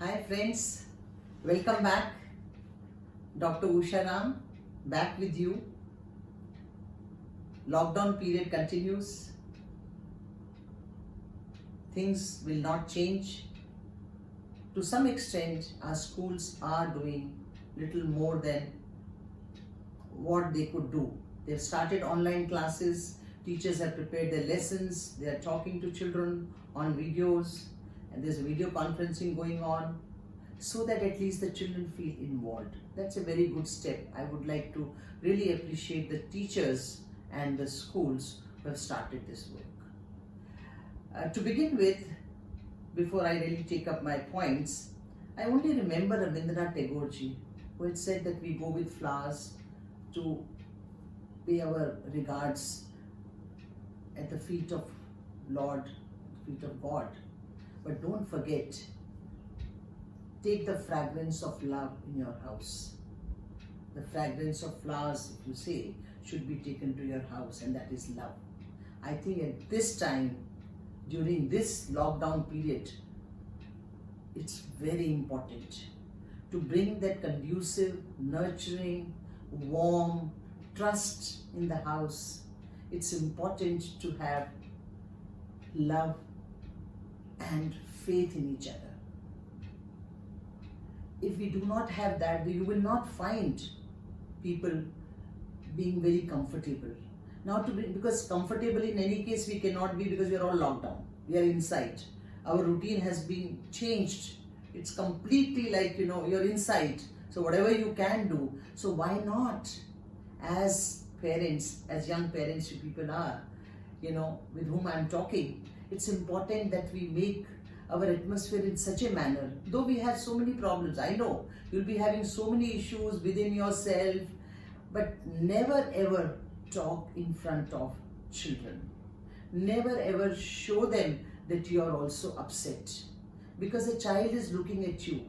Hi friends, welcome back. Dr. Usha Ram back with you. Lockdown period continues. Things will not change. To some extent, our schools are doing little more than what they could do. They've started online classes, teachers have prepared their lessons, they are talking to children on videos, and there's video conferencing going on, so that at least the children feel involved. That's a very good step. I would like to really appreciate the teachers and the schools who have started this work. To begin with, before I really take up my points, I only remember Rabindranath Tagore ji, who had said that we go with flowers to pay our regards at the feet of Lord, feet of God. But don't forget, take the fragrance of love in your house. The fragrance of flowers, if you say, should be taken to your house, and that is love. I think at this time, during this lockdown period, it's very important to bring that conducive, nurturing, warm trust in the house. It's important to have love and faith in each other. If we do not have that, you will not find people being very comfortable. Now, because comfortable in any case we cannot be, because we are all locked down. We are inside. Our routine has been changed. It's completely like, you're inside. So whatever you can do. So why not, as parents, as young parents you people are, with whom I'm talking, it's important that we make our atmosphere in such a manner. Though we have so many problems, I know you'll be having so many issues within yourself, but never ever talk in front of children. Never ever show them that you are also upset, because the child is looking at you.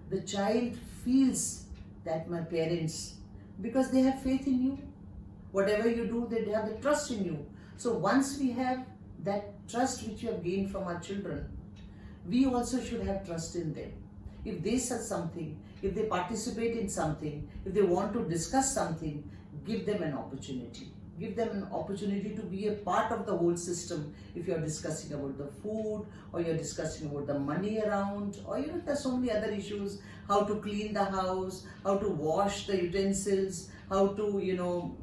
The child feels that my parents, because they have faith in you, whatever you do, they have the trust in you. So once we have that trust which we have gained from our children, we also should have trust in them. If they say something, if they participate in something, if they want to discuss something, give them an opportunity. Give them an opportunity to be a part of the whole system. If you're discussing about the food, or you're discussing about the money around, or there's so many other issues, how to clean the house, how to wash the utensils, how to,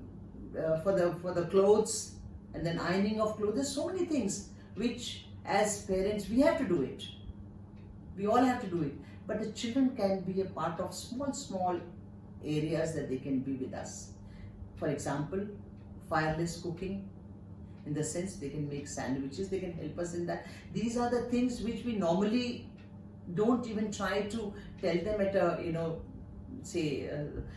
for the clothes, and then ironing of clothes. There's so many things which as parents we have to do it. We all have to do it. But the children can be a part of small areas that they can be with us. For example, fireless cooking, in the sense they can make sandwiches, they can help us in that. These are the things which we normally don't even try to tell them at a, say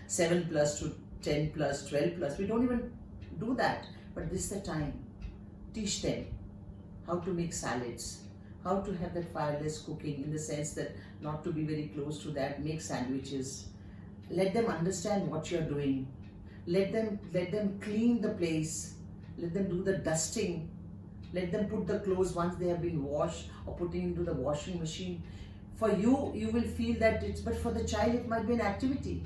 7 plus to 10 plus, 12 plus. We don't even do that. But this is the time. Teach them how to make salads, how to have that fireless cooking, in the sense that not to be very close to that, make sandwiches. Let them understand what you're doing. Let them clean the place. Let them do the dusting. Let them put the clothes once they have been washed, or putting into the washing machine. For you, you will feel that but for the child it might be an activity.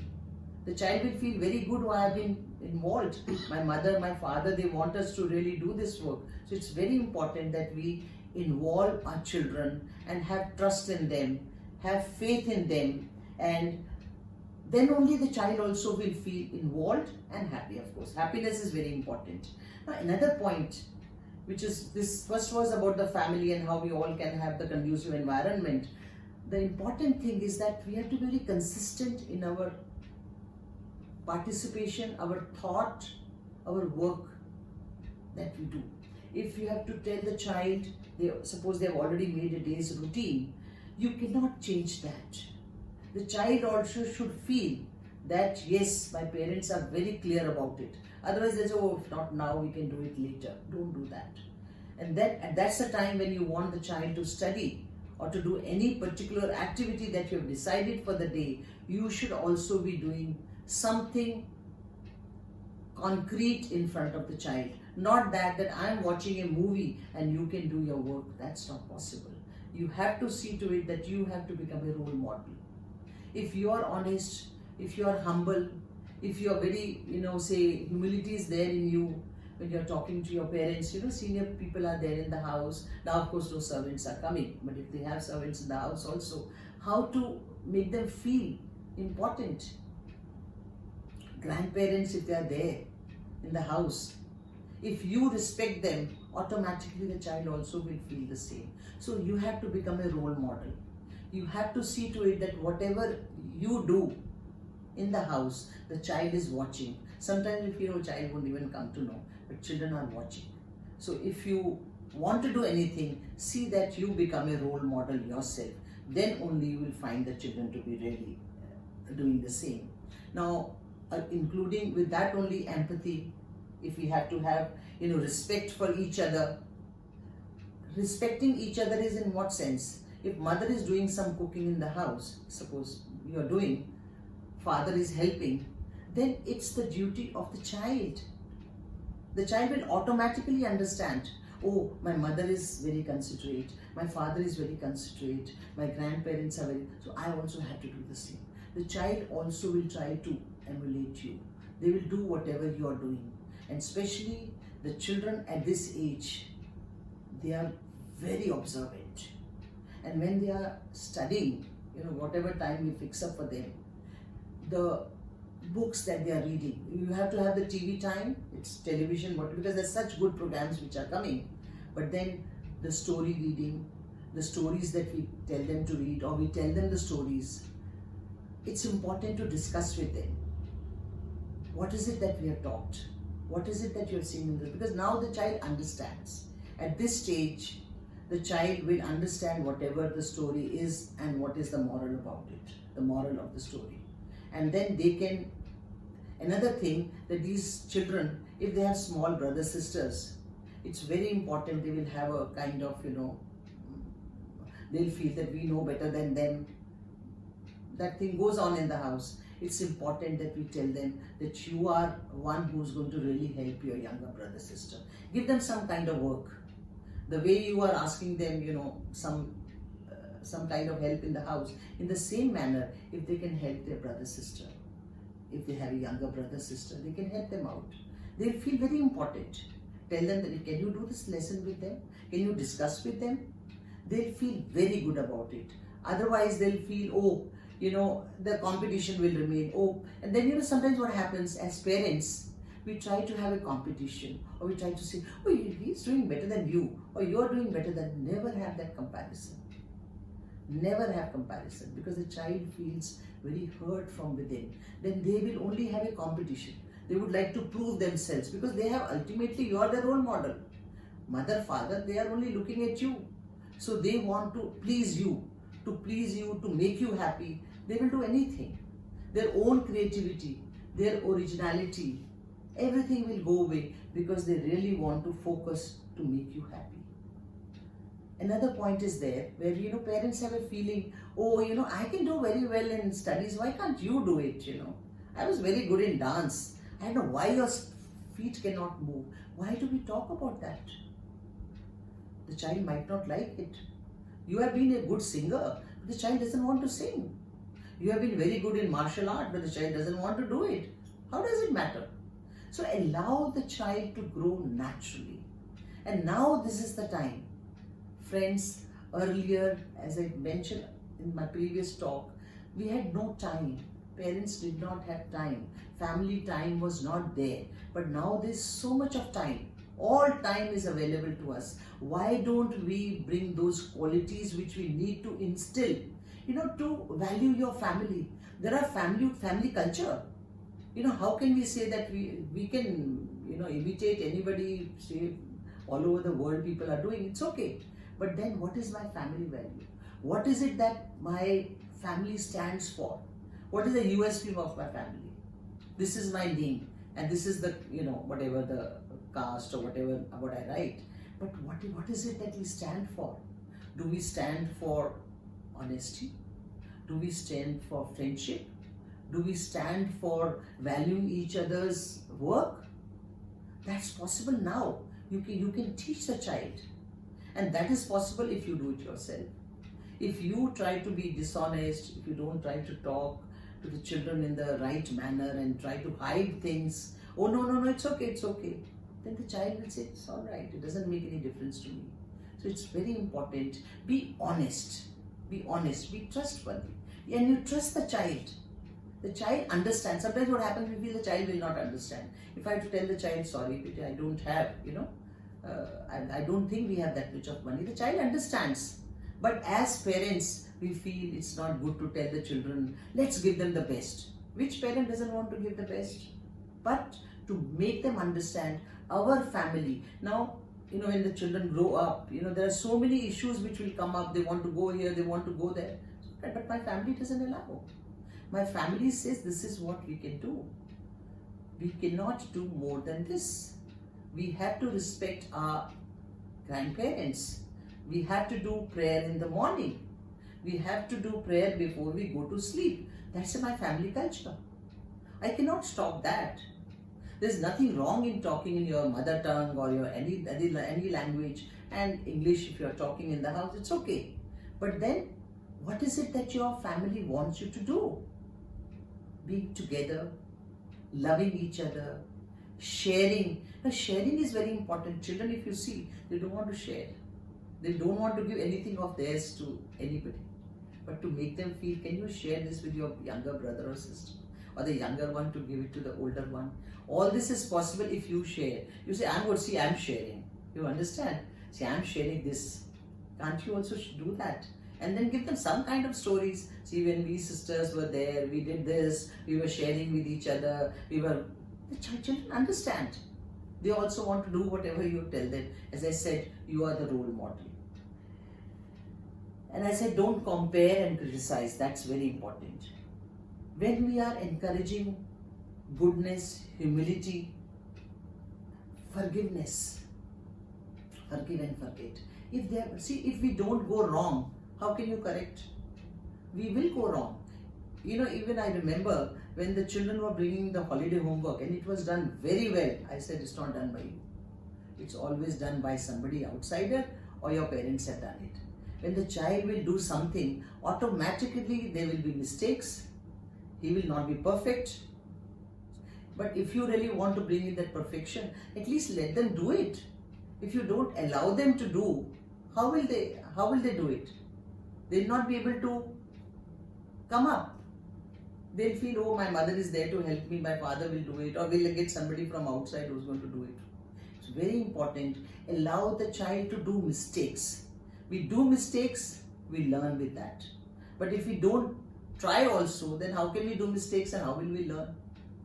The child will feel very good, who I have been involved. My mother, my father, they want us to really do this work. So it's very important that we involve our children and have trust in them, have faith in them, and then only the child also will feel involved and happy, of course. Happiness is very important. Now, another point, which is, this first was about the family and how we all can have the conducive environment. The important thing is that we have to be very consistent in our participation, our thought, our work that we do. If you have to tell the child, suppose they have already made a day's routine, you cannot change that. The child also should feel that, yes, my parents are very clear about it. Otherwise they say, oh, if not now, we can do it later. Don't do that. And that's the time when you want the child to study or to do any particular activity that you have decided for the day. You should also be doing something concrete in front of the child. Not that I am watching a movie and you can do your work. That's not possible. You have to see to it that you have to become a role model. If you are honest, if you are humble, if you are very, say humility is there in you when you are talking to your parents, senior people are there in the house. Now, of course, no servants are coming, but if they have servants in the house also, how to make them feel important. Grandparents, if they are there in the house, if you respect them, automatically the child also will feel the same. So you have to become a role model. You have to see to it that whatever you do in the house, the child is watching. Sometimes if child won't even come to know, but children are watching. So if you want to do anything, see that you become a role model yourself. Then only you will find the children to be really doing the same. Now, including with that only empathy, if we have to have respect for each other. Respecting each other is in what sense? If mother is doing some cooking in the house, suppose you are doing, father is helping, then it's the duty of the child. The child will automatically understand, oh, my mother is very considerate, my father is very considerate, my grandparents are very, so I also have to do the same. The child also will try to emulate you. They will do whatever you are doing. And especially the children at this age, they are very observant. And when they are studying, whatever time we fix up for them, the books that they are reading, you have to have the TV time, it's television, because there's such good programs which are coming. But then the story reading, the stories that we tell them to read, or we tell them the stories, it's important to discuss with them. What is it that we are taught? What is it that you have seen in this? Because now the child understands. At this stage, the child will understand whatever the story is and what is the moral about it, the moral of the story. And then they can, another thing, that these children, if they have small brothers, sisters, it's very important they will have a kind of, they'll feel that we know better than them. That thing goes on in the house. It's important that we tell them that you are one who's going to really help your younger brother, sister. Give them some kind of work. The way you are asking them, some kind of help in the house, in the same manner, if they can help their brother, sister, if they have a younger brother, sister, they can help them out. They'll feel very important. Tell them that, can you do this lesson with them? Can you discuss with them? They'll feel very good about it. Otherwise, they'll feel, the competition will remain. And then, sometimes what happens as parents, we try to have a competition, or we try to say, he's doing better than you, or you're doing better than. Never have that comparison. Never have comparison, because the child feels very hurt from within. Then they will only have a competition. They would like to prove themselves, because they have, ultimately, you are their role model. Mother, father, they are only looking at you. So they want to please you, to make you happy. They will do anything. Their own creativity, their originality, everything will go away, because they really want to focus to make you happy. Another point is there where, parents have a feeling, I can do very well in studies, why can't you do it, I was very good in dance, I don't know why your feet cannot move. Why do we talk about that? The child might not like it. You have been a good singer, but the child doesn't want to sing. You have been very good in martial art, but the child doesn't want to do it. How does it matter? So allow the child to grow naturally. And now this is the time. Friends, earlier, as I mentioned in my previous talk, we had no time. Parents did not have time. Family time was not there. But now there's so much of time. All time is available to us. Why don't we bring those qualities which we need to instill, to value your family? There are family culture. How can we say that we can, imitate anybody, say, all over the world people are doing? It's okay. But then what is my family value? What is it that my family stands for? What is the USP of my family? This is my name, and this is the, whatever the caste or whatever what I write. But what is it that we stand for? Do we stand for honesty? Do we stand for friendship? Do we stand for valuing each other's work? That's possible now. You can teach the child. And that is possible if you do it yourself. If you try to be dishonest, if you don't try to talk to the children in the right manner and try to hide things, oh no, no, no, it's okay, it's okay, then the child will say, it's all right, it doesn't make any difference to me. So it's very important, be honest, be trustworthy, and you trust the child. The child understands. Sometimes what happens, we feel the child will not understand. If I have to tell the child, sorry, I don't have, I don't think we have that much of money, the child understands. But as parents, we feel it's not good to tell the children, let's give them the best. Which parent doesn't want to give the best? But to make them understand our family. Now, when the children grow up, there are so many issues which will come up. They want to go here, they want to go there. But my family doesn't allow. My family says this is what we can do. We cannot do more than this. We have to respect our grandparents. We have to do prayer in the morning. We have to do prayer before we go to sleep. That's my family culture. I cannot stop that. There's nothing wrong in talking in your mother tongue or your any language, and English if you're talking in the house, it's okay. But then, what is it that your family wants you to do? Being together, loving each other, sharing. Now, sharing is very important. Children, if you see, they don't want to share. They don't want to give anything of theirs to anybody. But to make them feel, can you share this with your younger brother or sister? Or the younger one to give it to the older one. All this is possible if you share. You say, I'm sharing. You understand? See, I'm sharing this. Can't you also do that? And then give them some kind of stories. See, when we sisters were there, we did this, we were sharing with each other, the children understand. They also want to do whatever you tell them. As I said, you are the role model. And I said, don't compare and criticize. That's very important. When we are encouraging goodness, humility, forgiveness, forgive and forget. If we don't go wrong, how can you correct? We will go wrong. Even I remember when the children were bringing the holiday homework and it was done very well. I said, it's not done by you. It's always done by somebody outsider or your parents have done it. When the child will do something, automatically there will be mistakes. He will not be perfect. But if you really want to bring in that perfection, at least let them do it. If you don't allow them to do, how will they do it? They'll not be able to come up. They'll feel, oh, my mother is there to help me, my father will do it, or we'll get somebody from outside who's going to do it. It's very important. Allow the child to do mistakes. We do mistakes, we learn with that. But if we don't try also, then how can we do mistakes and how will we learn?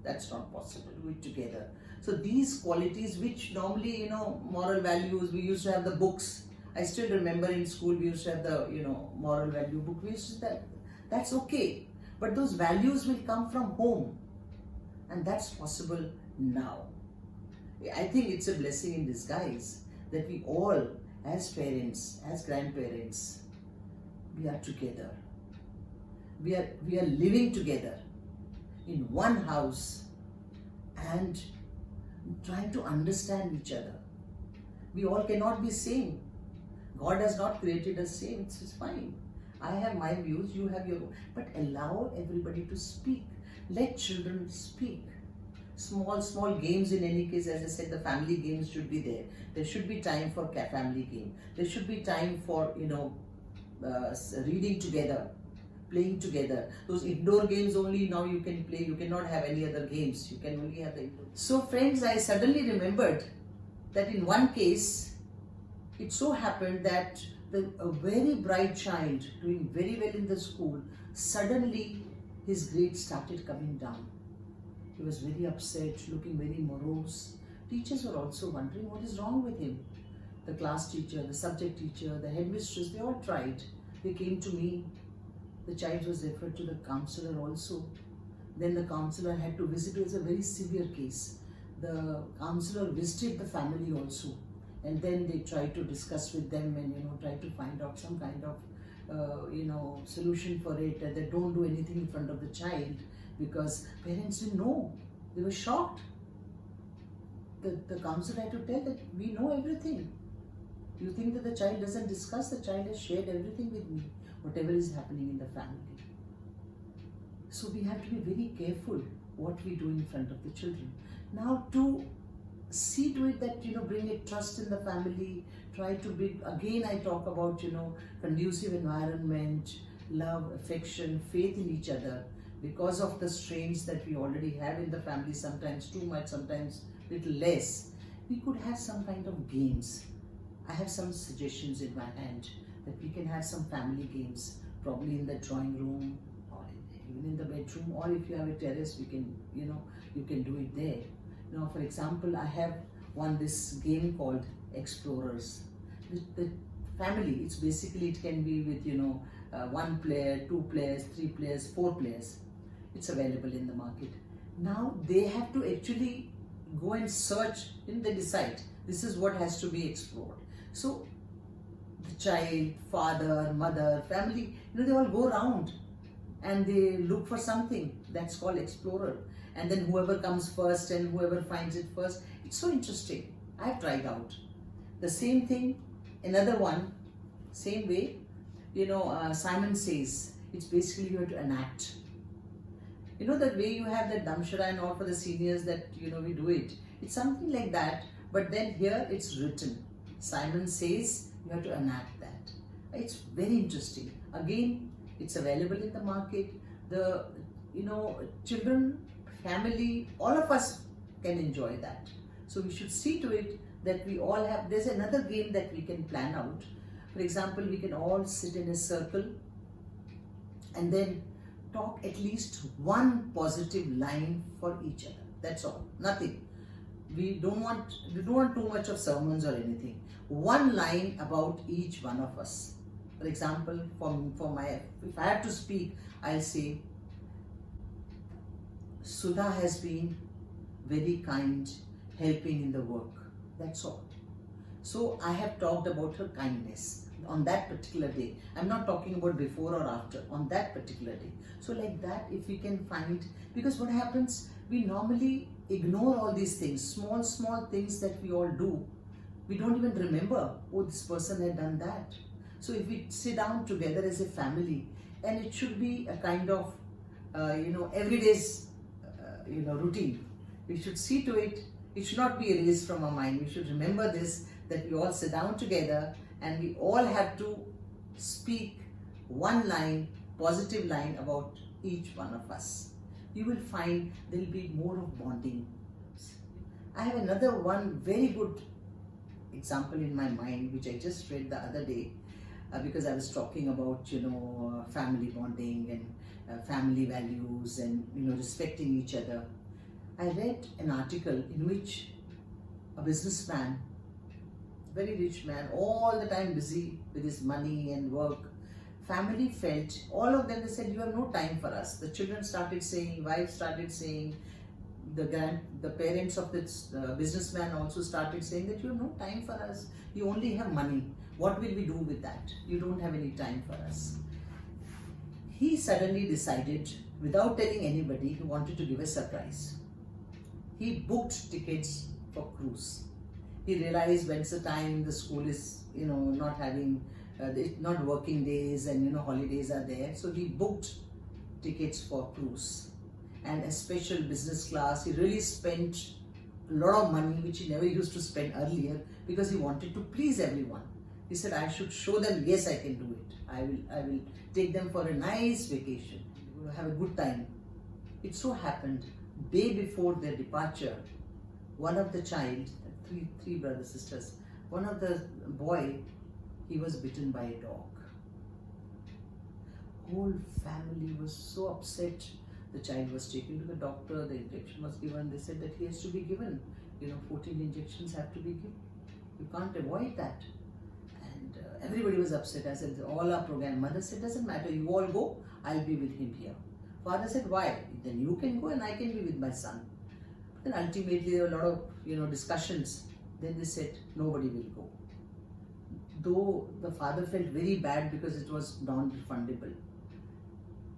That's not possible. Do it together. So these qualities which normally, moral values, we used to have the books. I still remember in school we used to have the, moral value book. We used to that's okay. But those values will come from home. And that's possible now. I think it's a blessing in disguise that we all, as parents, as grandparents, we are together. We are living together in one house and trying to understand each other. We all cannot be same. God has not created us same. It's fine. I have my views, you have your own. But allow everybody to speak. Let children speak. Small games in any case, as I said, the family games should be there. There should be time for family game. There should be time for, reading together, playing together. Those indoor games only now you can play. You cannot have any other games. You can only have the indoor. So friends, I suddenly remembered that in one case, it so happened that a very bright child doing very well in the school, suddenly his grades started coming down. He was very upset, looking very morose. Teachers were also wondering what is wrong with him. The class teacher, the subject teacher, the headmistress, they all tried. They came to me. The child was referred to the counselor also. Then the counselor had to visit. It was a very severe case. The counselor visited the family also. And then they tried to discuss with them and, try to find out some kind of, solution for it. That they don't do anything in front of the child because parents didn't know. They were shocked. The counselor had to tell that we know everything. You think that the child doesn't discuss? The child has shared everything with me, whatever is happening in the family. So we have to be very careful what we do in front of the children. Now, to see to it that, bring a trust in the family, try to be, again I talk about, conducive environment, love, affection, faith in each other, because of the strains that we already have in the family, sometimes too much, sometimes little less. We could have some kind of games. I have some suggestions in my hand that we can have some family games, probably in the drawing room or even in the bedroom, or if you have a terrace, we can, you can do it there. Now, for example, I have this game called Explorers. The family, it's basically, it can be with, 1 player, 2 players, 3 players, 4 players. It's available in the market. Now they have to actually go and search, and they decide this is what has to be explored. So the child, father, mother, family, they all go around and they look for something. That's called Explorer. And then whoever comes first and whoever finds it first, it's so interesting. I've tried out. The same thing, another one, same way, Simon Says, it's basically you have to enact. That way you have that Damshara and all for the seniors that, we do it. It's something like that, but then here it's written. Simon Says, you have to enact that. It's very interesting. Again, it's available in the market. The, children, family, all of us can enjoy that. So we should see to it that we all have, there's another game that we can plan out. For example, we can all sit in a circle and then talk at least one positive line for each other. That's all. Nothing. We don't want too much of sermons or anything. One line about each one of us. For example, if I have to speak, I'll say, Sudha has been very kind, helping in the work. That's all. So I have talked about her kindness on that particular day. I'm not talking about before or after, on that particular day. So like that, if we can find, because what happens, we normally ignore all these things, small things that we all do. We don't even remember, oh, this person had done that. So if we sit down together as a family, and it should be a kind of, everyday's, routine. We should see to it, it should not be erased from our mind. We should remember this, that we all sit down together and we all have to speak one line, positive line about each one of us. You will find there will be more of bonding. I have another one very good example in my mind, which I just read the other day, because I was talking about, family bonding and family values and, respecting each other. I read an article in which a businessman, very rich man, all the time busy with his money and work, family felt, all of them, they said, you have no time for us. The children started saying, wife started saying, the parents of this businessman also started saying that you have no time for us. You only have money. What will we do with that? You don't have any time for us. He suddenly decided, without telling anybody, he wanted to give a surprise. He booked tickets for cruise. He realized when's the time the school is, not having, not working days and, holidays are there. So he booked tickets for cruise and a special business class. He really spent a lot of money, which he never used to spend earlier, because he wanted to please everyone. He said, I should show them, yes, I can do it. I will take them for a nice vacation. We will have a good time. It so happened, day before their departure, one of the child, three brothers, sisters, one of the boy, he was bitten by a dog. Whole family was so upset. The child was taken to the doctor, the injection was given. They said that he has to be given. 14 injections have to be given. You can't avoid that. And everybody was upset. I said, all our program. Mother said, doesn't matter, you all go, I'll be with him here. Father said, why? Then you can go and I can be with my son. But then ultimately there were a lot of discussions. Then they said, nobody will go. Though the father felt very bad because it was non-refundable.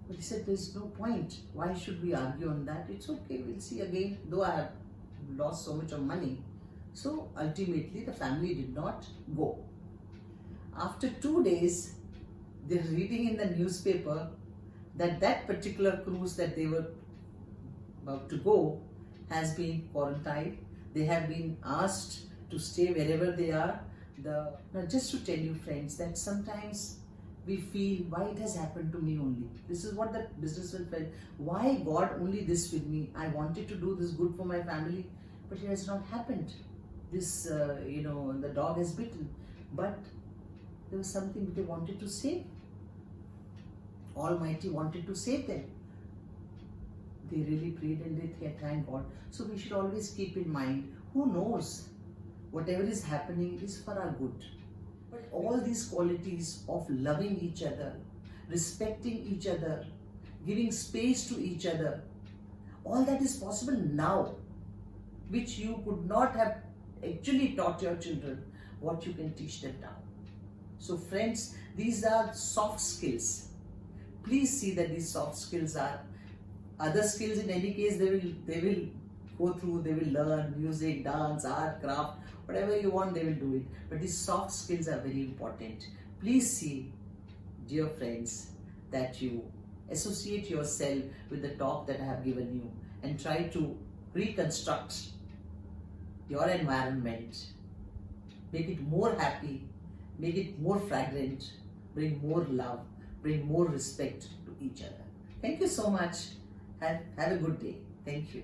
But he said, there's no point. Why should we argue on that? It's okay, we'll see again. Though I have lost so much of money. So ultimately the family did not go. After 2 days, they're reading in the newspaper that that particular cruise that they were about to go has been quarantined. They have been asked to stay wherever they are. Now, just to tell you, friends, that sometimes we feel, why it has happened to me only. This is what the businessman felt. Why God only this with me? I wanted to do this good for my family, but it has not happened. This, the dog has bitten, but there was something they wanted to save. Almighty wanted to save them. They really prayed and they thank God. So we should always keep in mind, who knows, whatever is happening is for our good. But all these qualities of loving each other, respecting each other, giving space to each other, all that is possible now, which you could not have actually taught your children, what you can teach them now. So friends, these are soft skills. Please see that these soft skills are other skills. In any case, they will go through, they will learn music, dance, art, craft, whatever you want, they will do it. But these soft skills are very important. Please see, dear friends, that you associate yourself with the talk that I have given you and try to reconstruct your environment, make it more happy, make it more fragrant, bring more love, bring more respect to each other. Thank you so much. Have a good day. Thank you.